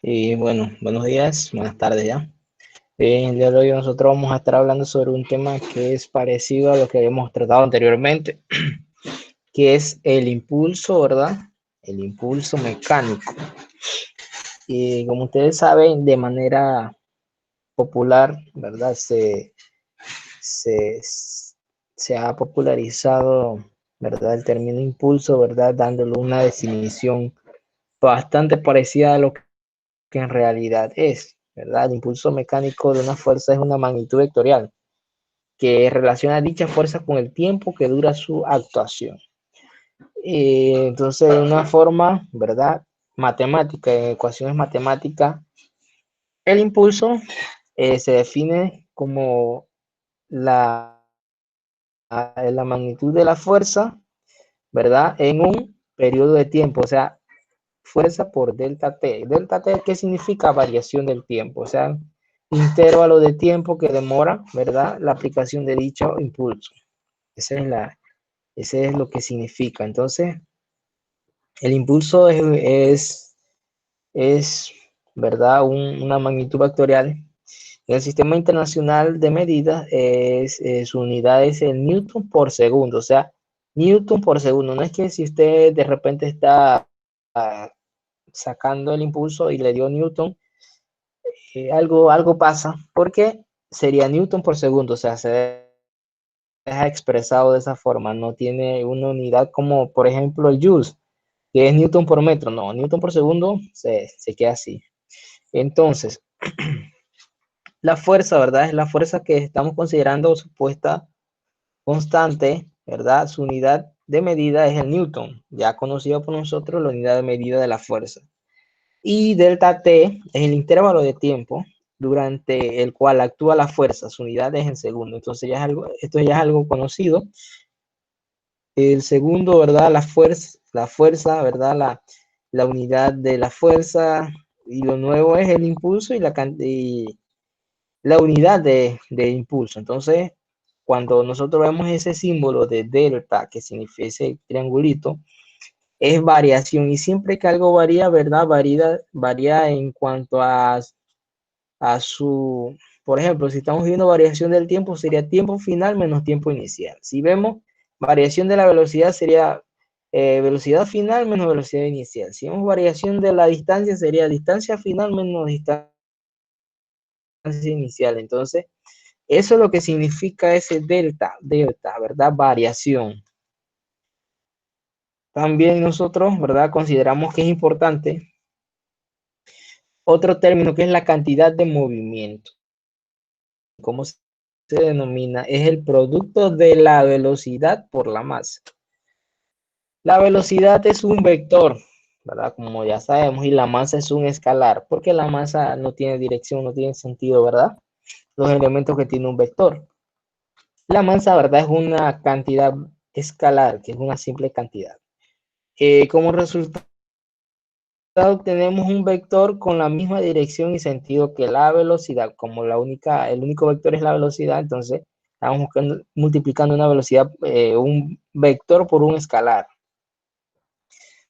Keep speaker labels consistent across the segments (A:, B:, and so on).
A: Y bueno, buenos días, buenas tardes ya. El día de hoy nosotros vamos a estar hablando sobre un tema que es parecido a lo que habíamos tratado anteriormente, que es el impulso, ¿verdad? El impulso mecánico. Y como ustedes saben, de manera popular, ¿verdad? Se, se ha popularizado, ¿verdad? El término impulso, ¿verdad? Dándole una definición bastante parecida a lo que en realidad es, ¿verdad? El impulso mecánico de una fuerza es una magnitud vectorial que relaciona dicha fuerza con el tiempo que dura su actuación. Entonces, de una forma, ¿verdad? Matemática, en ecuaciones matemáticas, el impulso se define como la magnitud de la fuerza, ¿verdad? En un periodo de tiempo, o sea, fuerza por delta T. Delta T, ¿qué significa? Variación del tiempo, o sea, intervalo de tiempo que demora, ¿verdad? La aplicación de dicho impulso. Ese es lo que significa. Entonces, el impulso es ¿verdad? Una magnitud vectorial. En el sistema internacional de medidas, su unidad es el Newton por segundo, o sea, Newton por segundo. No es que si usted de repente está sacando el impulso y le dio Newton, algo pasa, porque sería Newton por segundo, o sea, se deja expresado de esa forma, no tiene una unidad como, por ejemplo, el Joules, que es Newton por metro, no, Newton por segundo se queda así. Entonces, la fuerza, ¿verdad? Es la fuerza que estamos considerando supuesta constante, ¿verdad? Su unidad de medida es el Newton, ya conocido por nosotros la unidad de medida de la fuerza. Y delta T es el intervalo de tiempo durante el cual actúa la fuerza, su unidad es en segundo. Entonces esto ya es algo conocido. El segundo, ¿verdad? La fuerza, ¿verdad? La unidad de la fuerza. Y lo nuevo es el impulso y la unidad de impulso. Entonces, cuando nosotros vemos ese símbolo de delta, que significa ese triangulito, es variación. Y siempre que algo varía, ¿verdad? Varía en cuanto a su, por ejemplo, si estamos viendo variación del tiempo, sería tiempo final menos tiempo inicial. Si vemos variación de la velocidad, sería velocidad final menos velocidad inicial. Si vemos variación de la distancia, sería distancia final menos distancia inicial. Entonces, eso es lo que significa ese delta, ¿verdad? Variación. También nosotros, ¿verdad? Consideramos que es importante otro término que es la cantidad de movimiento. ¿Cómo se denomina? Es el producto de la velocidad por la masa. La velocidad es un vector, ¿verdad? Como ya sabemos, y la masa es un escalar, porque la masa no tiene dirección, no tiene sentido, ¿verdad? Los elementos que tiene un vector. La masa, ¿verdad? Es una cantidad escalar, que es una simple cantidad. Como resultado, tenemos un vector con la misma dirección y sentido que la velocidad. Como el único vector es la velocidad, entonces estamos multiplicando una velocidad, un vector por un escalar.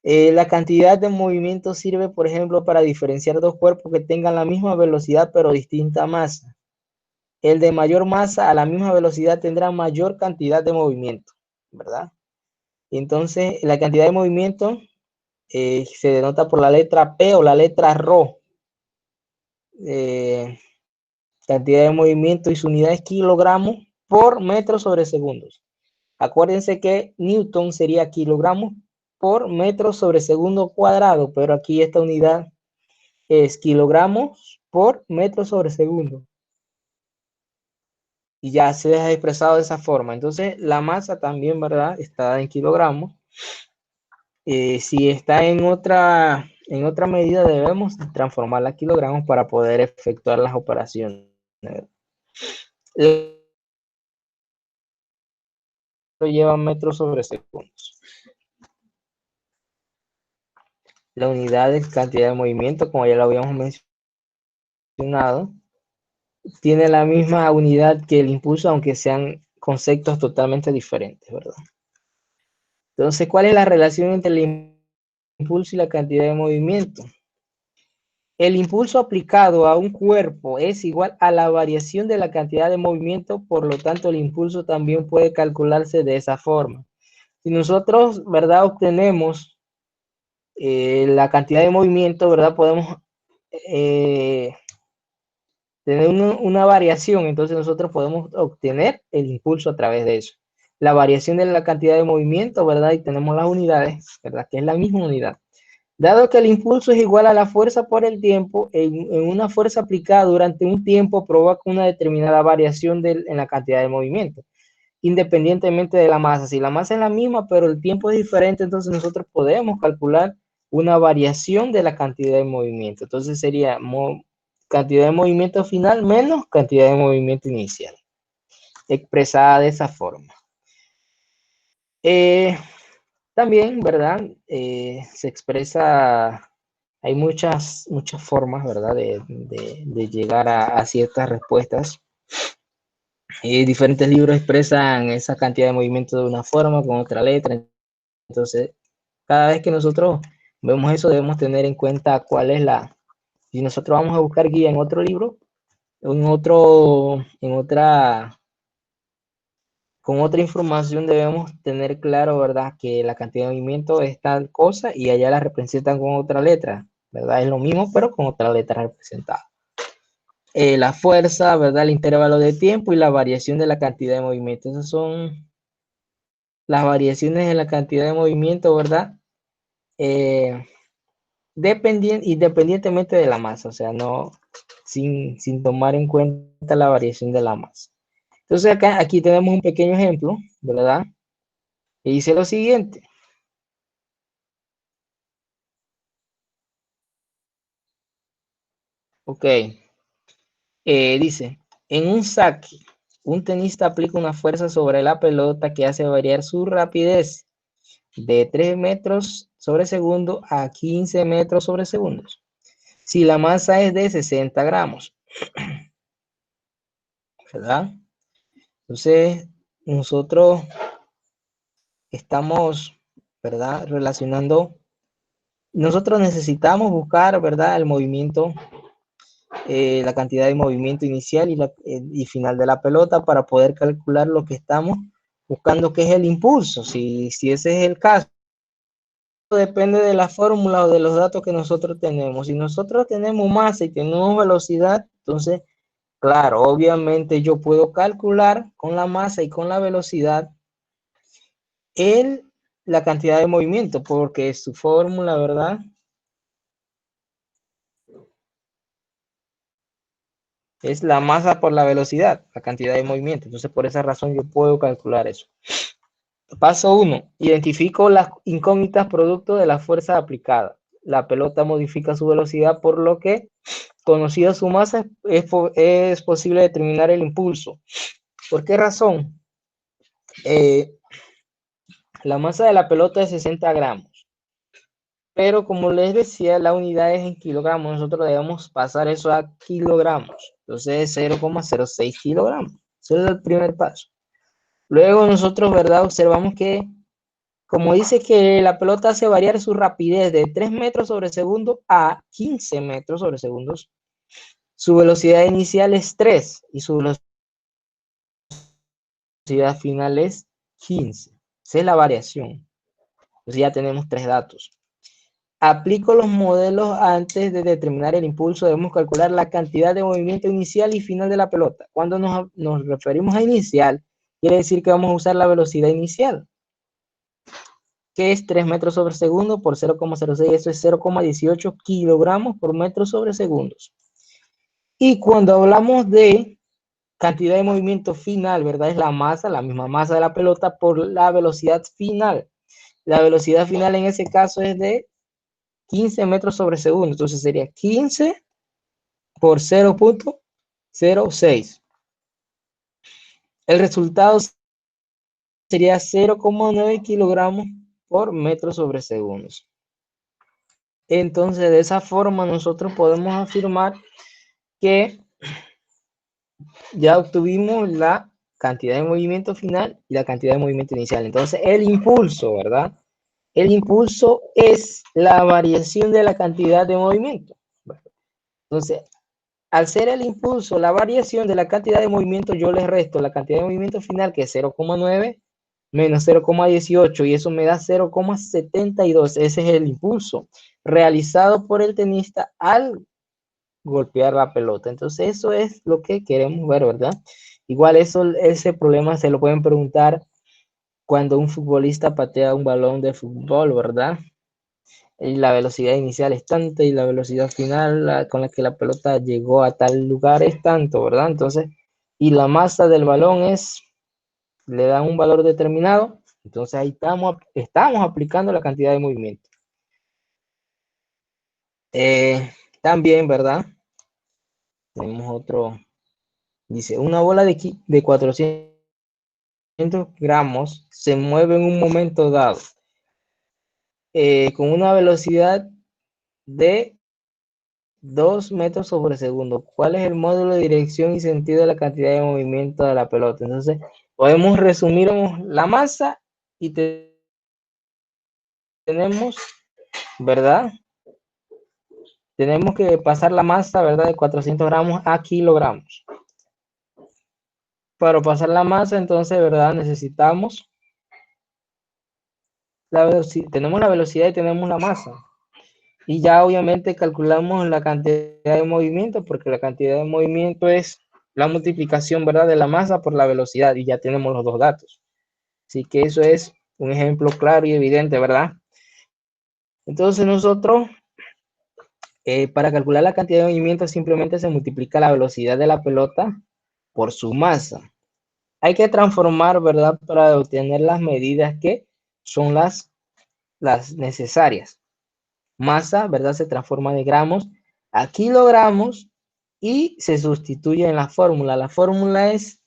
A: La cantidad de movimiento sirve, por ejemplo, para diferenciar dos cuerpos que tengan la misma velocidad pero distinta masa. El de mayor masa a la misma velocidad tendrá mayor cantidad de movimiento, ¿verdad? Entonces, la cantidad de movimiento se denota por la letra P o la letra ρ. Cantidad de movimiento y su unidad es kilogramos por metro sobre segundos. Acuérdense que Newton sería kilogramos por metro sobre segundo cuadrado, pero aquí esta unidad es kilogramos por metro sobre segundo. Y ya se deja expresado de esa forma. Entonces, la masa también, ¿verdad? Está en kilogramos. Si está en otra medida, debemos transformarla a kilogramos para poder efectuar las operaciones. Esto lleva metros sobre segundos. La unidad de cantidad de movimiento, como ya lo habíamos mencionado, tiene la misma unidad que el impulso, aunque sean conceptos totalmente diferentes, ¿verdad? Entonces, ¿cuál es la relación entre el impulso y la cantidad de movimiento? El impulso aplicado a un cuerpo es igual a la variación de la cantidad de movimiento, por lo tanto el impulso también puede calcularse de esa forma. Si nosotros, ¿verdad?, obtenemos la cantidad de movimiento, ¿verdad?, podemos tener una variación, entonces nosotros podemos obtener el impulso a través de eso. La variación de la cantidad de movimiento, ¿verdad? Y tenemos las unidades, ¿verdad? Que es la misma unidad. Dado que el impulso es igual a la fuerza por el tiempo, en una fuerza aplicada durante un tiempo provoca una determinada variación en la cantidad de movimiento, independientemente de la masa. Si la masa es la misma, pero el tiempo es diferente, entonces nosotros podemos calcular una variación de la cantidad de movimiento. Entonces sería cantidad de movimiento final menos cantidad de movimiento inicial, expresada de esa forma. También, ¿verdad? Se expresa, hay muchas formas, ¿verdad? De llegar a ciertas respuestas. Diferentes libros expresan esa cantidad de movimiento de una forma, con otra letra. Entonces, cada vez que nosotros vemos eso, debemos tener en cuenta cuál es si nosotros vamos a buscar guía en otro libro, con otra información debemos tener claro, ¿verdad?, que la cantidad de movimiento es tal cosa y allá la representan con otra letra, ¿verdad? Es lo mismo, pero con otra letra representada. La fuerza, ¿verdad?, el intervalo de tiempo y la variación de la cantidad de movimiento. Esas son las variaciones en la cantidad de movimiento, ¿verdad? Independientemente de la masa, o sea, no sin tomar en cuenta la variación de la masa. Entonces aquí tenemos un pequeño ejemplo, ¿verdad? Y dice lo siguiente. Ok. Dice, en un saque, un tenista aplica una fuerza sobre la pelota que hace variar su rapidez de 3 metros sobre segundo a 15 metros sobre segundos. Si la masa es de 60 gramos, ¿verdad? Entonces, nosotros estamos, ¿verdad?, relacionando, nosotros necesitamos buscar, ¿verdad?, el movimiento, la cantidad de movimiento inicial y final de la pelota para poder calcular lo que estamos buscando, que es el impulso. Si ese es el caso, depende de la fórmula o de los datos que nosotros tenemos. Si nosotros tenemos masa y tenemos velocidad, entonces, claro, obviamente yo puedo calcular con la masa y con la velocidad la cantidad de movimiento, porque su fórmula, ¿verdad?, es la masa por la velocidad, la cantidad de movimiento. Entonces, por esa razón yo puedo calcular eso. Paso 1. Identifico las incógnitas producto de la fuerza aplicada. La pelota modifica su velocidad, por lo que, conocida su masa, es posible determinar el impulso. ¿Por qué razón? La masa de la pelota es 60 gramos. Pero como les decía, la unidad es en kilogramos. Nosotros debemos pasar eso a kilogramos. Entonces, 0,06 kilogramos. Ese es el primer paso. Luego nosotros, ¿verdad?, observamos que, como dice que la pelota hace variar su rapidez de 3 metros sobre segundo a 15 metros sobre segundos, su velocidad inicial es 3 y su velocidad final es 15. Esa es la variación. Entonces ya tenemos 3 datos. Aplico los modelos antes de determinar el impulso. Debemos calcular la cantidad de movimiento inicial y final de la pelota. Cuando nos referimos a inicial, quiere decir que vamos a usar la velocidad inicial, que es 3 metros sobre segundo por 0,06. Eso es 0,18 kilogramos por metro sobre segundos. Y cuando hablamos de cantidad de movimiento final, ¿verdad?, es la masa, la misma masa de la pelota por la velocidad final. La velocidad final en ese caso es de 15 metros sobre segundo. Entonces sería 15 por 0,06. El resultado sería 0,9 kilogramos por metro sobre segundos. Entonces, de esa forma nosotros podemos afirmar que ya obtuvimos la cantidad de movimiento final y la cantidad de movimiento inicial. Entonces, el impulso, ¿verdad? El impulso es la variación de la cantidad de movimiento. Entonces, al ser el impulso, la variación de la cantidad de movimiento, yo le resto la cantidad de movimiento final, que es 0,9, menos 0,18, y eso me da 0,72. Ese es el impulso realizado por el tenista al golpear la pelota. Entonces, eso es lo que queremos ver, ¿verdad? Igual ese problema se lo pueden preguntar cuando un futbolista patea un balón de fútbol, ¿verdad? Y la velocidad inicial es tanta y la velocidad final con la que la pelota llegó a tal lugar es tanto, ¿verdad? Entonces, y la masa del balón le dan un valor determinado, entonces ahí estamos aplicando la cantidad de movimiento. También, ¿verdad? Tenemos otro, dice, una bola de 400 gramos se mueve en un momento dado con una velocidad de 2 metros sobre segundo. ¿Cuál es el módulo de dirección y sentido de la cantidad de movimiento de la pelota? Entonces, podemos resumir la masa y tenemos, ¿verdad? Tenemos que pasar la masa, ¿verdad? De 400 gramos a kilogramos. Para pasar la masa, entonces, ¿verdad? Necesitamos la velocidad, tenemos la velocidad y tenemos la masa. Y ya obviamente calculamos la cantidad de movimiento, porque la cantidad de movimiento es la multiplicación, ¿verdad? De la masa por la velocidad, y ya tenemos los dos datos. Así que eso es un ejemplo claro y evidente, ¿verdad? Entonces nosotros, para calcular la cantidad de movimiento, simplemente se multiplica la velocidad de la pelota por su masa. Hay que transformar, ¿verdad? Para obtener las medidas que son las necesarias. Masa, ¿verdad? Se transforma de gramos a kilogramos y se sustituye en la fórmula. La fórmula es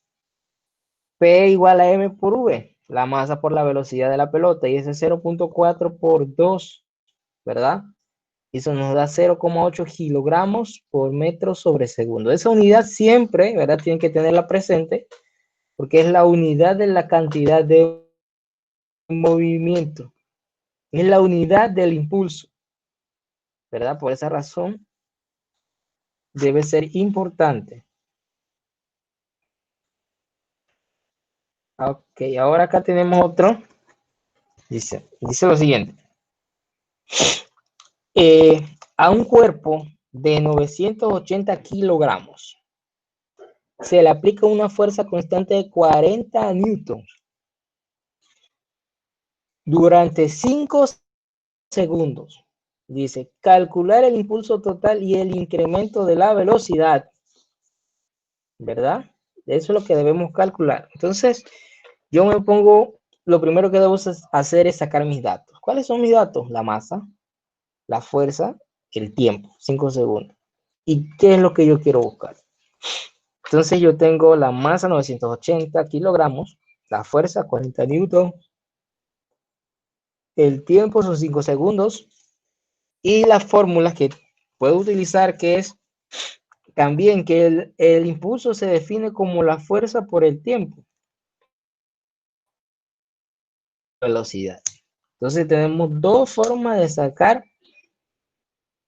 A: P igual a M por V, la masa por la velocidad de la pelota, y ese es 0,4 por 2, ¿verdad? Eso nos da 0,8 kilogramos por metro sobre segundo. Esa unidad siempre, ¿verdad? Tienen que tenerla presente porque es la unidad de la cantidad de movimiento. Es la unidad del impulso, ¿verdad? Por esa razón debe ser importante. Ok, ahora acá tenemos otro. Dice lo siguiente. A un cuerpo de 980 kilogramos se le aplica una fuerza constante de 40 newtons durante 5 segundos. Dice, calcular el impulso total y el incremento de la velocidad, ¿verdad? Eso es lo que debemos calcular. Entonces, yo me pongo, lo primero que debo hacer es sacar mis datos. ¿Cuáles son mis datos? La masa, la fuerza, el tiempo, 5 segundos. ¿Y qué es lo que yo quiero buscar? Entonces yo tengo la masa 980 kilogramos, la fuerza 40 newtons, el tiempo son 5 segundos y las fórmulas que puedo utilizar, que es también que el impulso se define como la fuerza por el tiempo, velocidad. Entonces tenemos dos formas de sacar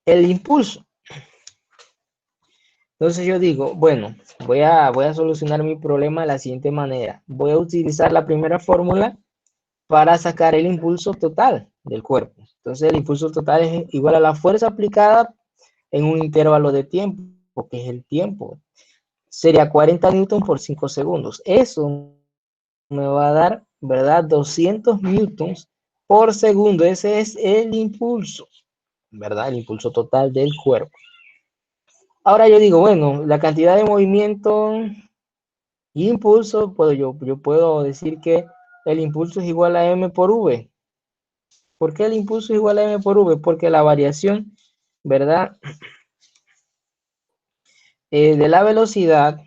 A: el impulso. Entonces yo digo, bueno, voy a solucionar mi problema de la siguiente manera. Voy a utilizar la primera fórmula para sacar el impulso total del cuerpo. Entonces el impulso total es igual a la fuerza aplicada en un intervalo de tiempo, que es el tiempo. Sería 40 newtons por 5 segundos. Eso me va a dar, ¿verdad? 200 newtons por segundo. Ese es el impulso, ¿verdad? El impulso total del cuerpo. Ahora yo digo, bueno, la cantidad de movimiento y impulso, pues yo puedo decir que el impulso es igual a m por v. ¿Por qué el impulso es igual a m por v? Porque la variación, ¿verdad? De la velocidad,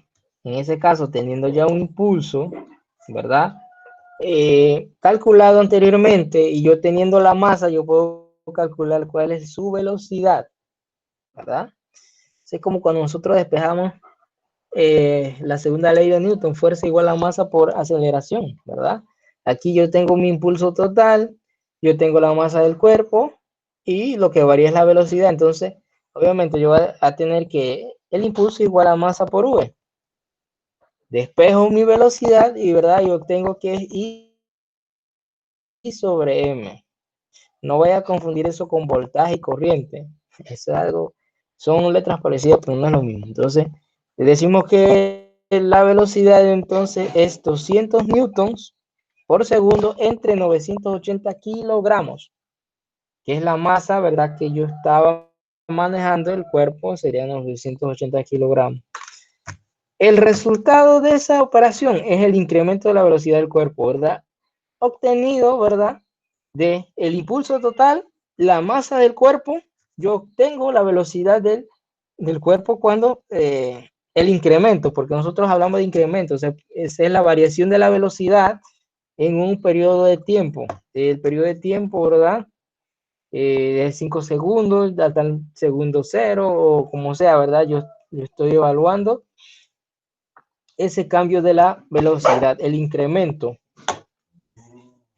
A: en ese caso teniendo ya un impulso, ¿verdad? Calculado anteriormente, y yo teniendo la masa, yo puedo calcular cuál es su velocidad, ¿verdad? Es como cuando nosotros despejamos la segunda ley de Newton, fuerza igual a masa por aceleración, ¿verdad? Aquí yo tengo mi impulso total, yo tengo la masa del cuerpo y lo que varía es la velocidad. Entonces, obviamente yo voy a tener que el impulso igual a masa por V. Despejo mi velocidad y, ¿verdad? Yo obtengo que es I sobre M. No vaya a confundir eso con voltaje y corriente. Eso es algo, son letras parecidas, pero no es lo mismo. Entonces, decimos que la velocidad entonces es 200 newtons por segundo entre 980 kilogramos, que es la masa, ¿verdad? Que yo estaba manejando el cuerpo, serían 980 kilogramos. El resultado de esa operación es el incremento de la velocidad del cuerpo, ¿verdad? Obtenido, ¿verdad? De el impulso total, la masa del cuerpo, yo obtengo la velocidad del cuerpo cuando el incremento, porque nosotros hablamos de incremento, o sea, esa es la variación de la velocidad en un periodo de tiempo. El periodo de tiempo, ¿verdad? De 5 segundos, hasta el segundo cero, o como sea, ¿verdad? Yo estoy evaluando ese cambio de la velocidad, el incremento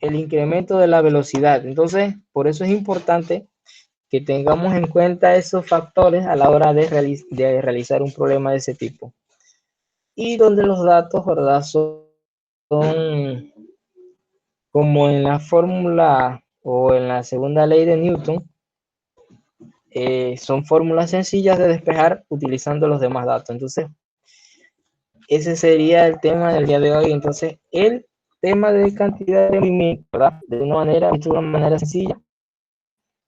A: de la velocidad. Entonces, por eso es importante que tengamos en cuenta esos factores a la hora de realizar un problema de ese tipo. Y donde los datos, ¿verdad? Son como en la fórmula o en la segunda ley de Newton, son fórmulas sencillas de despejar utilizando los demás datos. Entonces, ese sería el tema del día de hoy. Entonces, el tema de cantidad de movimiento, ¿verdad? De una manera sencilla,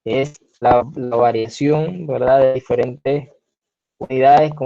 A: es la variación, ¿verdad? De diferentes unidades